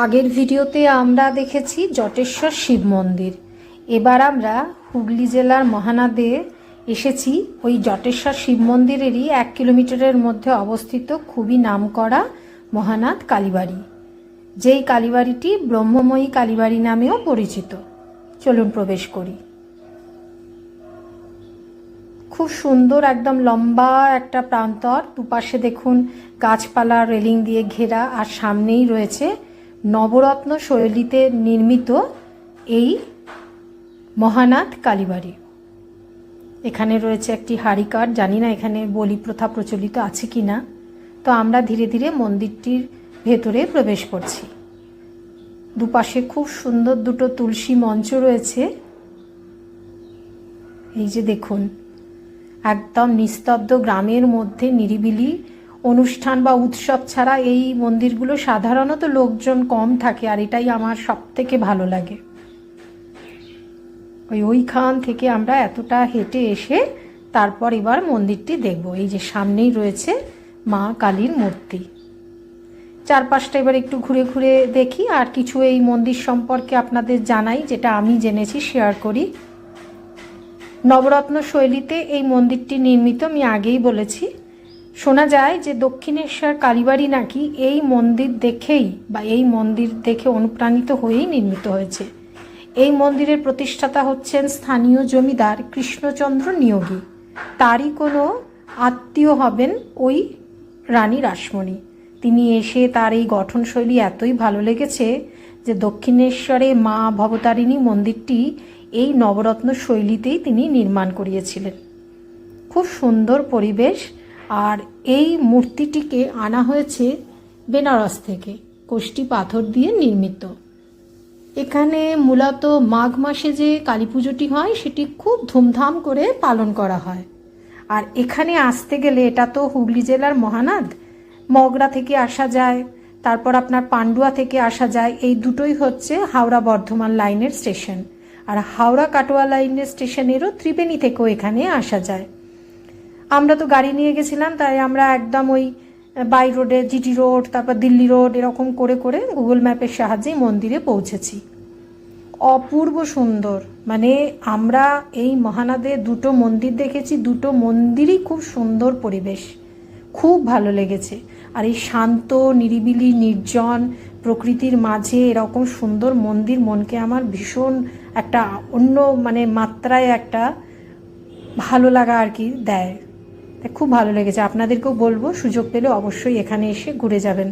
আগের ভিডিওতে আমরা দেখেছি জটেশ্বর শিব মন্দির। এবার আমরা হুগলি জেলার মহানাদে এসেছি। ওই জটেশ্বর শিব মন্দিরেরই 1 কিলোমিটারের মধ্যে অবস্থিত খুবই নামকরা মহানাদ কালীবাড়ি, যেই কালীবাড়িটি ব্রহ্মময়ী কালীবাড়ি নামেও পরিচিত। চলুন প্রবেশ করি। খুব সুন্দর, একদম লম্বা একটা প্রান্তর, দুপাশে দেখুন গাছপালা রেলিং দিয়ে ঘেরা, আর সামনেই রয়েছে নবরত্ন শৈলীতে নির্মিত এই মহানাদ কালীবাড়ি। এখানে রয়েছে একটি হাড়িকাঠ, জানি না এখানে বলি প্রথা প্রচলিত আছে কি না। তো আমরা ধীরে ধীরে মন্দিরটির ভেতরে প্রবেশ করছি। দুপাশে খুব সুন্দর দুটো তুলসী মঞ্চ রয়েছে। এই যে দেখুন, একদম নিস্তব্ধ গ্রামের মধ্যে নিরিবিলি অনুষ্ঠান বা উৎসব ছাড়া এই মন্দিরগুলো সাধারণত লোকজন কম থাকে, আর এটাই আমার সব থেকে ভালো লাগে। ওইখান থেকে আমরা এতটা হেঁটে এসে তারপর এবার মন্দিরটি দেখব। এই যে সামনেই রয়েছে মা কালীর মূর্তি। চারপাশটা এবার একটু ঘুরে ঘুরে দেখি, আর কিছু এই মন্দির সম্পর্কে আপনাদের জানাই, যেটা আমি জেনেছি শেয়ার করি। নবরত্ন শৈলীতে এই মন্দিরটি নির্মিত, আমি আগেই বলেছি। শোনা যায় যে দক্ষিণেশ্বর কালীবাড়ি নাকি এই মন্দির দেখেই বা এই মন্দির দেখে অনুপ্রাণিত হয়েই নির্মিত হয়েছে। এই মন্দিরের প্রতিষ্ঠাতা হচ্ছেন স্থানীয় জমিদার কৃষ্ণচন্দ্র নিয়োগী। তারই কোনো আত্মীয় হবেন ওই রানী রাসমণি। তিনি এসে তার এই গঠনশৈলী এতই ভালো লেগেছে যে দক্ষিণেশ্বরে মা ভবতারিণী মন্দিরটি এই নবরত্ন শৈলীতেই তিনি নির্মাণ করিয়েছিলেন। খুব সুন্দর পরিবেশ। আর এই মূর্তিটিকে আনা হয়েছে বেনারস থেকে, কোষ্টি পাথর দিয়ে নির্মিত। এখানে মূলত মাঘ মাসে যে কালী পুজোটি হয় সেটি খুব ধুমধাম করে পালন করা হয়। আর এখানে আসতে গেলে, এটা তো হুগলি জেলার মহানাদ, মগরা থেকে আসা যায়, তারপর আপনার পান্ডুয়া থেকে আসা যায়। এই দুটোই হচ্ছে হাওড়া বর্ধমান লাইনের স্টেশন। আর হাওড়া কাটোয়া লাইনের স্টেশনেরও ত্রিবেণী থেকেও এখানে আসা যায়। আমরা তো গাড়ি নিয়ে গেছিলাম, তাই আমরা একদম ওই বাই রোডে, জিটি রোড, তারপর দিল্লি রোড, এরকম করে করে গুগল ম্যাপের সাহায্যে মন্দিরে পৌঁছেছি। অপূর্ব সুন্দর, মানে আমরা এই মহানাদে দুটো মন্দির দেখেছি, দুটো মন্দিরই খুব সুন্দর পরিবেশ, খুব ভালো লেগেছে। আর এই শান্ত নিরিবিলি নির্জন প্রকৃতির মাঝে এরকম সুন্দর মন্দির মনকে আমার ভীষণ একটা অন্য মাত্রায় একটা ভালো লাগা আর কি দেয়। খুব ভালো লেগেছে। আপনাদেরকেও বলবো সুযোগ পেলে অবশ্যই এখানে এসে ঘুরে যাবেন।